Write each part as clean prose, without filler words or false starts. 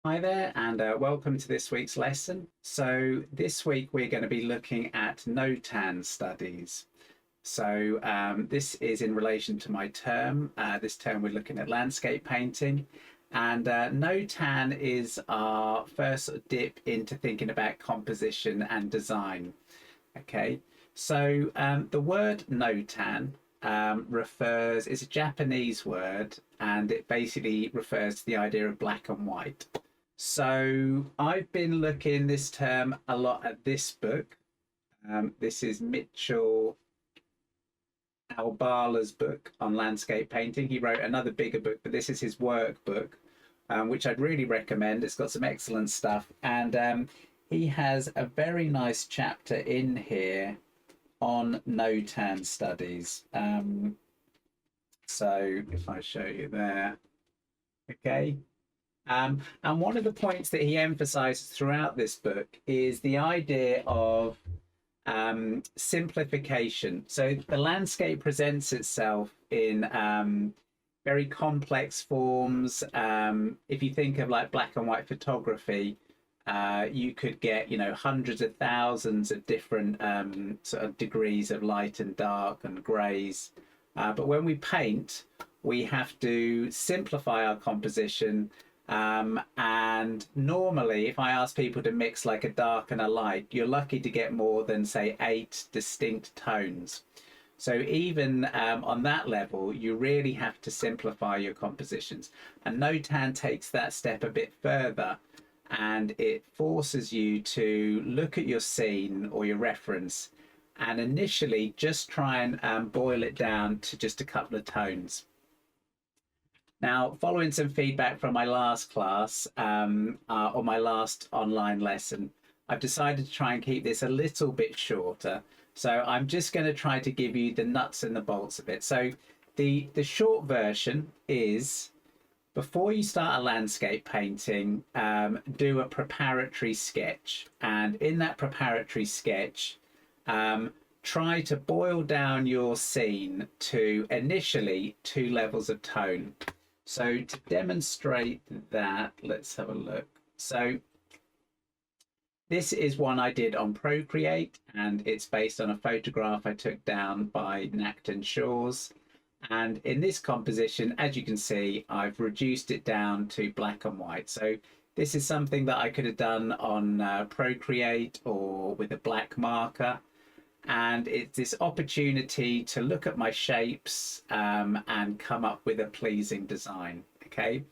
Hi there, and welcome to this week's lesson. So this week we're going to be looking at Notan studies. So this is in relation to my term. This term we're looking at landscape painting, and Notan is our first sort of dip into thinking about composition and design. Okay, so the word Notan is a Japanese word, and it basically refers to the idea of black and white. So I've been looking this term a lot at this book. This is Mitchell Albala's book on landscape painting. He wrote another bigger book, but this is his workbook, which I'd really recommend. It's got some excellent stuff. And he has a very nice chapter in here on Notan studies. So if I show you there, okay. And one of the points that he emphasizes throughout this book is the idea of simplification. So the landscape presents itself in very complex forms. If you think of like black and white photography, you could get, hundreds of thousands of different sort of degrees of light and dark and grays. But when we paint, we have to simplify our composition. And normally, if I ask people to mix like a dark and a light, you're lucky to get more than, say, 8 distinct tones. So even on that level, you really have to simplify your compositions. And Notan takes that step a bit further, and it forces you to look at your scene or your reference and initially just try and boil it down to just a couple of tones. Now, following some feedback from my last class or my last online lesson, I've decided to try and keep this a little bit shorter. So I'm just going to try to give you the nuts and the bolts of it. So the short version is, before you start a landscape painting, do a preparatory sketch. And in that preparatory sketch, try to boil down your scene to initially 2 levels of tone. So to demonstrate that, let's have a look. So this is one I did on Procreate, and it's based on a photograph I took down by Nacton Shores. And in this composition, as you can see, I've reduced it down to black and white. So this is something that I could have done on Procreate or with a black marker. And it's this opportunity to look at my shapes and come up with a pleasing design. Okay,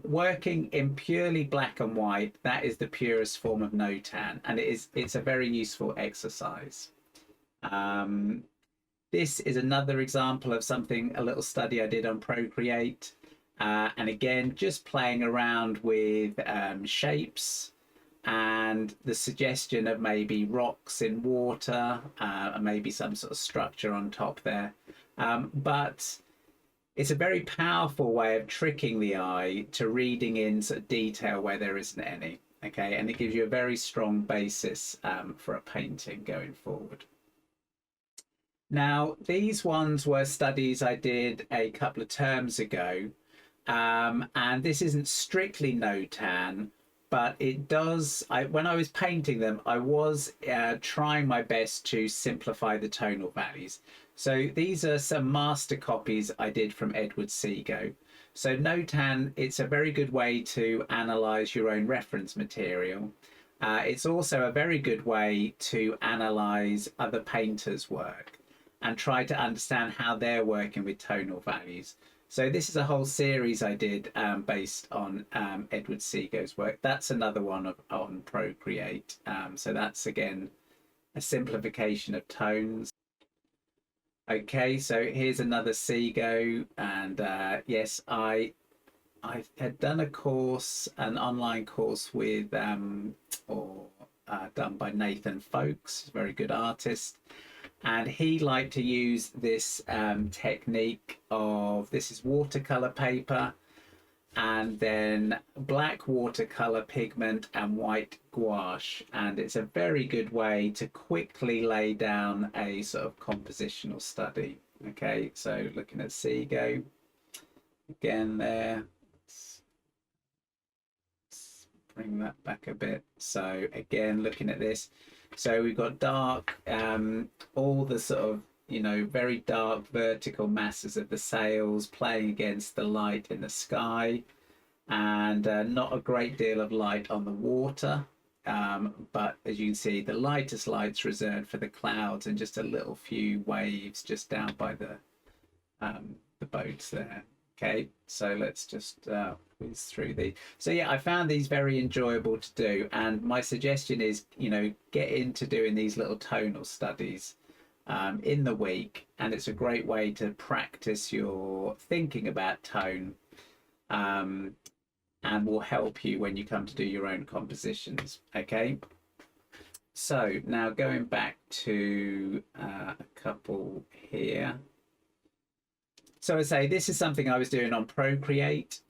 working in purely black and white, that is the purest form of Notan, and it's a very useful exercise. This is another example of a little study I did on Procreate, and again, just playing around with shapes and the suggestion of maybe rocks in water and maybe some sort of structure on top there. But it's a very powerful way of tricking the eye to reading in sort of detail where there isn't any. Okay, and it gives you a very strong basis for a painting going forward. Now, these ones were studies I did a couple of terms ago, and this isn't strictly Notan, but it does, when I was painting them, I was trying my best to simplify the tonal values. So these are some master copies I did from Edward Seago. So Notan, it's a very good way to analyze your own reference material. It's also a very good way to analyze other painters' work and try to understand how they're working with tonal values. So this is a whole series I did based on Edward Seago's work. That's another one on Procreate. So that's, again, a simplification of tones. Okay, so here's another Seago. And yes, I had done a course, an online course with, done by Nathan Folks, a very good artist. And he liked to use this technique of, this is watercolor paper and then black watercolor pigment and white gouache. And it's a very good way to quickly lay down a sort of compositional study. Okay, so looking at Seago again there. bring that back a bit. So again, looking at this, so we've got dark, all the sort of, you know, very dark vertical masses of the sails playing against the light in the sky, and not a great deal of light on the water. But as you can see, the lightest light's reserved for the clouds, and just a little few waves just down by the boats there. Okay, so let's just whiz through these. So yeah, I found these very enjoyable to do, and my suggestion is, you know, get into doing these little tonal studies in the week, and it's a great way to practice your thinking about tone, and will help you when you come to do your own compositions. Okay, so now going back to a couple here. So I say this is something I was doing on Procreate,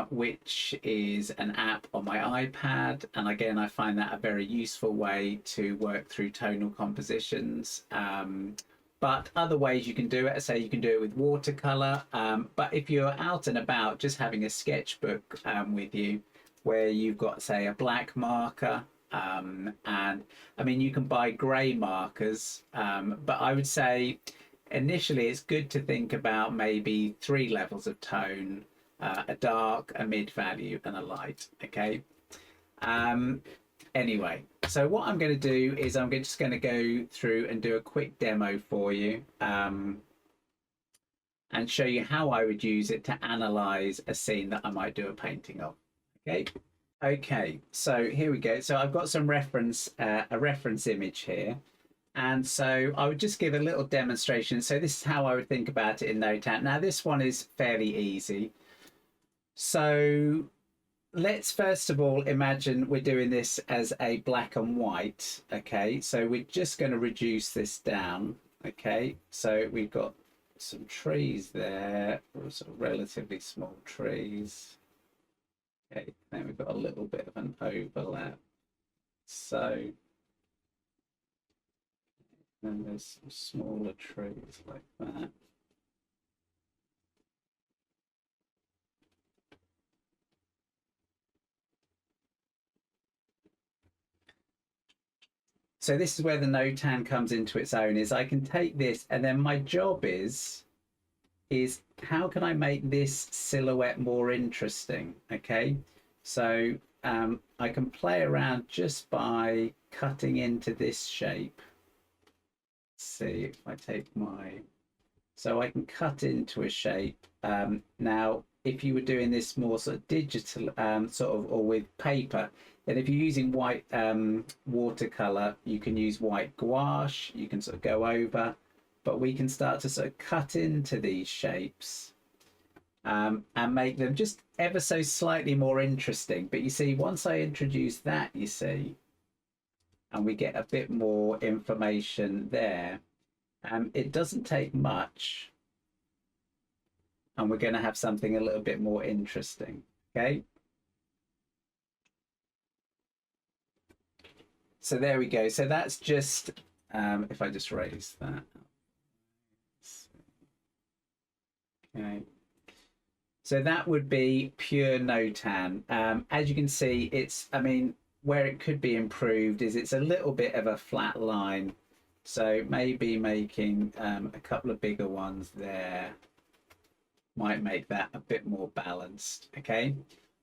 which is an app on my iPad. And again, I find that a very useful way to work through tonal compositions. But other ways you can do it, say you can do it with watercolor. But if you're out and about, just having a sketchbook with you, where you've got, say, a black marker, and I mean, you can buy gray markers, but I would say initially it's good to think about maybe 3 levels of tone, a dark, a mid value, and a light. Okay. Anyway, so what I'm going to do is I'm just going to go through and do a quick demo for you, and show you how I would use it to analyze a scene that I might do a painting of. Okay. Okay, so here we go. So I've got some reference, a reference image here. And so I would just give a little demonstration. So this is how I would think about it in Notan. Now this one is fairly easy. So let's first of all imagine we're doing this as a black and white. Okay, so we're just going to reduce this down. Okay, so we've got some trees there, sort of relatively small trees. Okay, then we've got a little bit of an overlap. So then there's some smaller trees like that. So this is where the Notan comes into its own, is I can take this, and then my job is how can I make this silhouette more interesting? Okay, so I can play around just by cutting into this shape. Let's see if I take my, so I can cut into a shape. Now, if you were doing this more sort of digital, sort of, or with paper, then if you're using white watercolor, you can use white gouache. You can sort of go over, but we can start to sort of cut into these shapes, and make them just ever so slightly more interesting. But you see, once I introduce that, you see, and we get a bit more information there, it doesn't take much, and we're going to have something a little bit more interesting. Okay, so there we go. So that's just, if I just raise that. Okay, so that would be pure Notan. As you can see, it's, I mean, where it could be improved is it's a little bit of a flat line. So maybe making a couple of bigger ones there might make that a bit more balanced. Okay,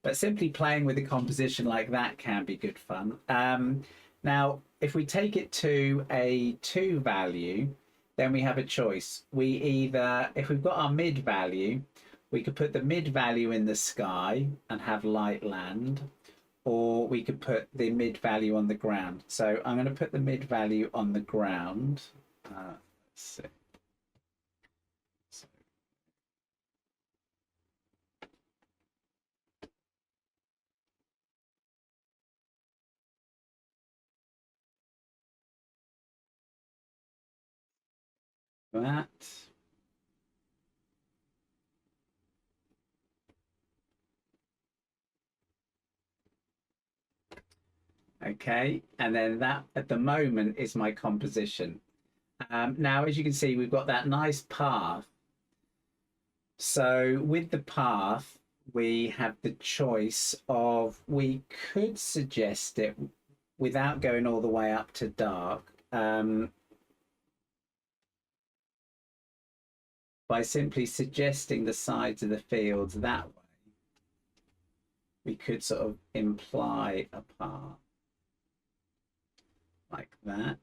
but simply playing with a composition like that can be good fun. Now, if we take it to a 2 value, then we have a choice. We either, if we've got our mid value, we could put the mid value in the sky and have light land, or we could put the mid value on the ground. So I'm going to put the mid value on the ground. Let's see. So that. Okay, and then that at the moment is my composition. Now, as you can see, we've got that nice path. So with the path, we have the choice of, we could suggest it without going all the way up to dark, by simply suggesting the sides of the fields that way. We could sort of imply a path like that.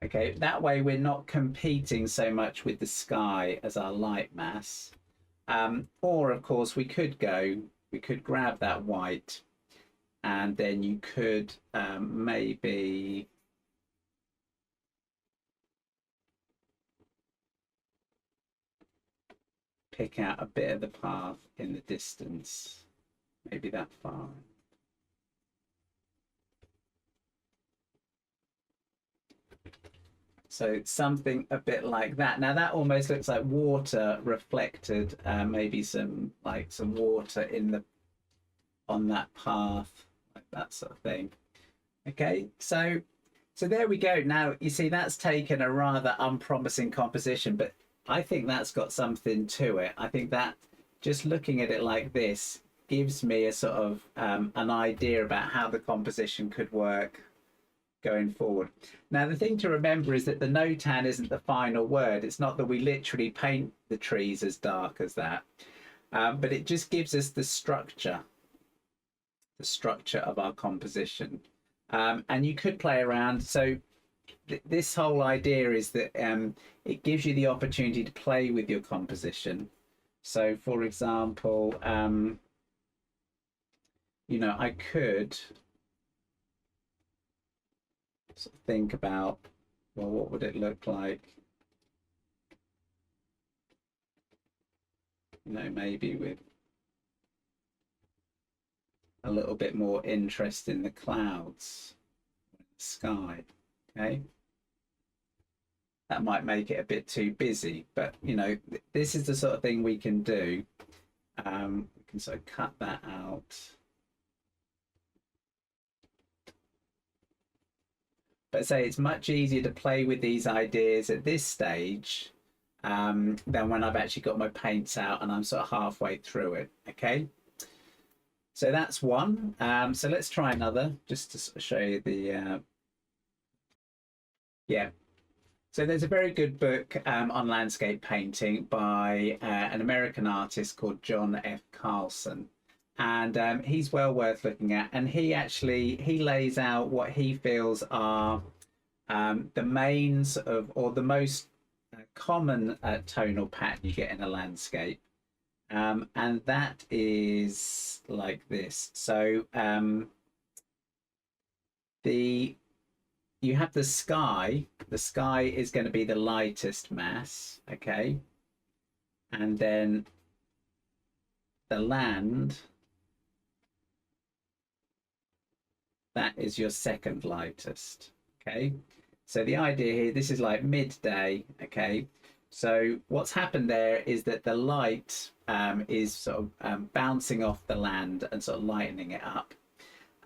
Okay, that way we're not competing so much with the sky as our light mass. Or of course we could grab that white, and then you could maybe pick out a bit of the path in the distance, maybe that far. So something a bit like that. Now that almost looks like water reflected, maybe some water in the on that path, like that sort of thing. Okay, so there we go. Now you see that's taken a rather unpromising composition, but I think that's got something to it. I think that just looking at it like this gives me a sort of an idea about how the composition could work going forward. Now, the thing to remember is that the Notan isn't the final word. It's not that we literally paint the trees as dark as that, but it just gives us the structure of our composition. And you could play around. So this whole idea is that it gives you the opportunity to play with your composition. So, for example, you know, I could sort of think about, well, what would it look like? You know, maybe with a little bit more interest in the clouds, the sky. Okay, that might make it a bit too busy, but you know, this is the sort of thing we can do. We can sort of cut that out. But say it's much easier to play with these ideas at this stage than when I've actually got my paints out and I'm sort of halfway through it. Okay, so that's one. So let's try another just to sort of show you the yeah. So there's a very good book on landscape painting by an American artist called John F. Carlson, and he's well worth looking at. And he lays out what he feels are the main sort of, or the most common tonal pattern you get in a landscape, and that is like this. So the you have the sky. The sky is going to be the lightest mass, okay, and then the land, that is your second lightest. Okay, so the idea here, this is like midday. Okay, so what's happened there is that the light is sort of bouncing off the land and sort of lightening it up,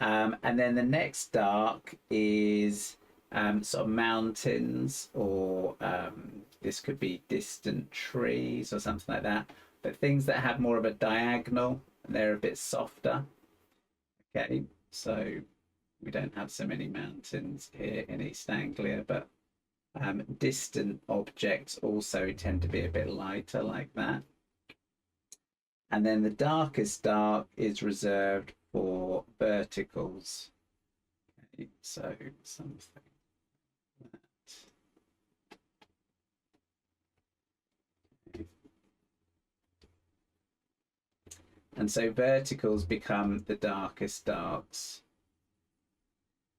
and then the next dark is sort of mountains, or this could be distant trees or something like that, but things that have more of a diagonal and they're a bit softer. Okay, so we don't have so many mountains here in East Anglia, but distant objects also tend to be a bit lighter like that. And then the darkest dark is reserved for verticals. Okay, so something like that. Okay. And so verticals become the darkest darks.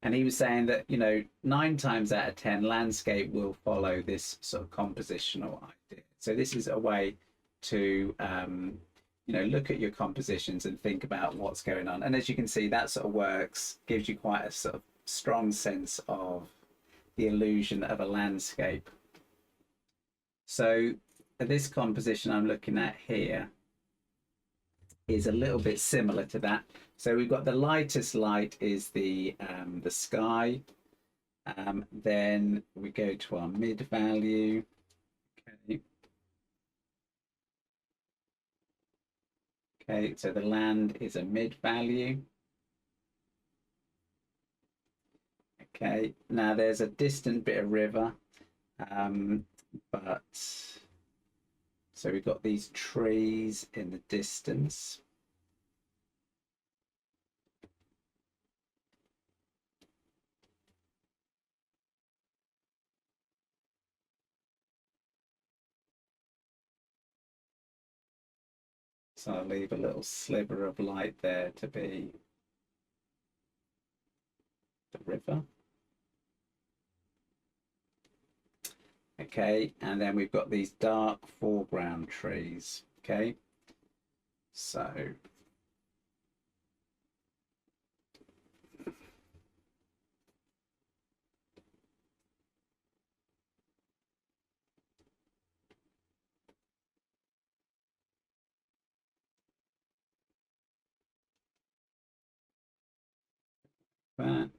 And he was saying that, you know, 9 times out of 10, landscape will follow this sort of compositional idea. So this is a way to, you know, look at your compositions and think about what's going on. And as you can see, that sort of works, gives you quite a sort of strong sense of the illusion of a landscape. So this composition I'm looking at here, is a little bit similar to that. So we've got the lightest light is the sky. Then we go to our mid value. Okay. Okay, so the land is a mid value. Okay, now there's a distant bit of river, but so we've got these trees in the distance. So I'll leave a little sliver of light there to be the river. Okay, and then we've got these dark foreground trees. Okay, so that.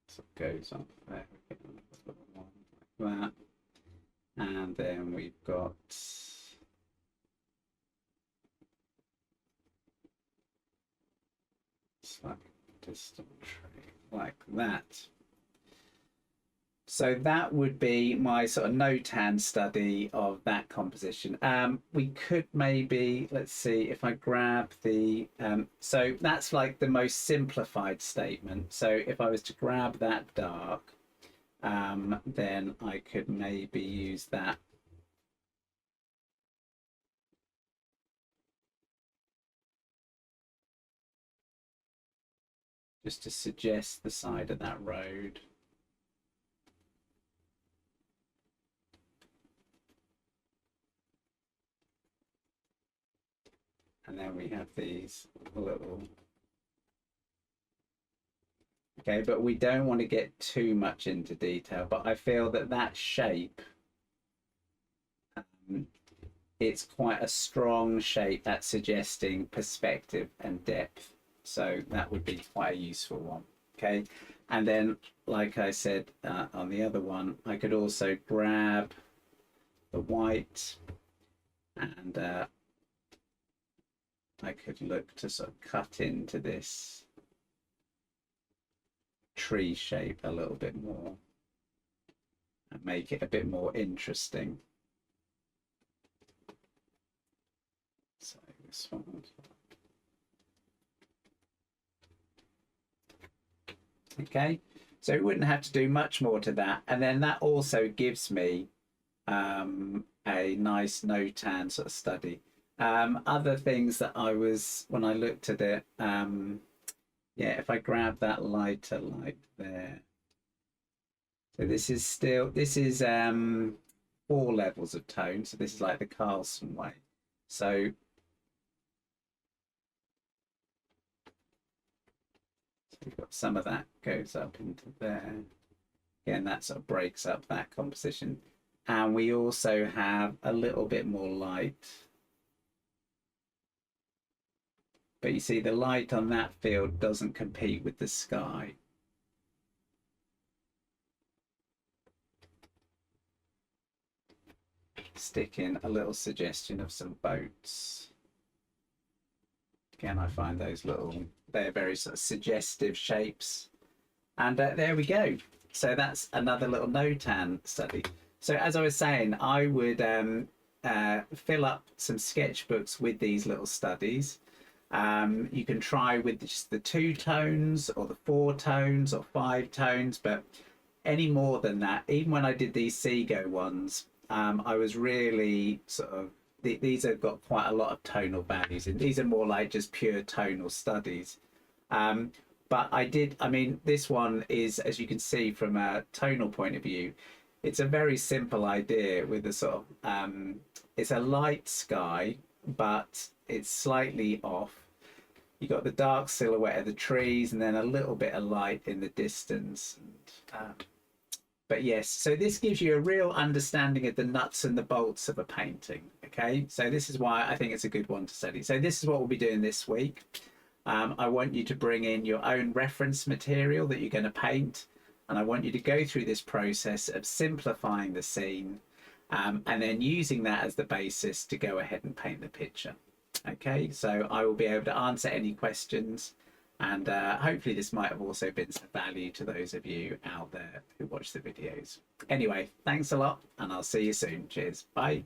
So it goes up there, like that. And then we've got like distant tree like that. So that would be my sort of Notan study of that composition. We could maybe, let's see if I grab the, so that's like the most simplified statement. So if I was to grab that dark, then I could maybe use that. Just to suggest the side of that road. And then we have these little, okay, but we don't want to get too much into detail, but I feel that that shape, it's quite a strong shape that's suggesting perspective and depth. So that would be quite a useful one. Okay. And then, like I said on the other one, I could also grab the white and I could look to sort of cut into this tree shape a little bit more and make it a bit more interesting. So this one. Okay, so we wouldn't have to do much more to that. And then that also gives me a nice Notan sort of study. Other things that I was, when I looked at it, yeah, if I grab that lighter light there. So this is still, this is 4 levels of tone. So this is like the Carlson way. So we've got some of that goes up into there. Again, that sort of breaks up that composition. And we also have a little bit more light. But you see the light on that field doesn't compete with the sky. Stick in a little suggestion of some boats. Again, I find those little, they're very sort of suggestive shapes. And there we go. So that's another little Notan study. So as I was saying, I would fill up some sketchbooks with these little studies. You can try with just the 2 tones or the 4 tones or 5 tones, but any more than that, even when I did these Seago ones, I was really sort of, these have got quite a lot of tonal values, and these are more like just pure tonal studies. But I mean, this one is, as you can see from a tonal point of view, it's a very simple idea with a sort of, it's a light sky, but it's slightly off. You got the dark silhouette of the trees and then a little bit of light in the distance. But yes, so this gives you a real understanding of the nuts and the bolts of a painting. Okay. Okay, so this is why I think it's a good one to study. So this is what we'll be doing this week. I want you to bring in your own reference material that you're going to paint, and I want you to go through this process of simplifying the scene, and then using that as the basis to go ahead and paint the picture. Okay, so I will be able to answer any questions, and hopefully this might have also been some value to those of you out there who watch the videos. Anyway, thanks a lot, and I'll see you soon. Cheers. Bye.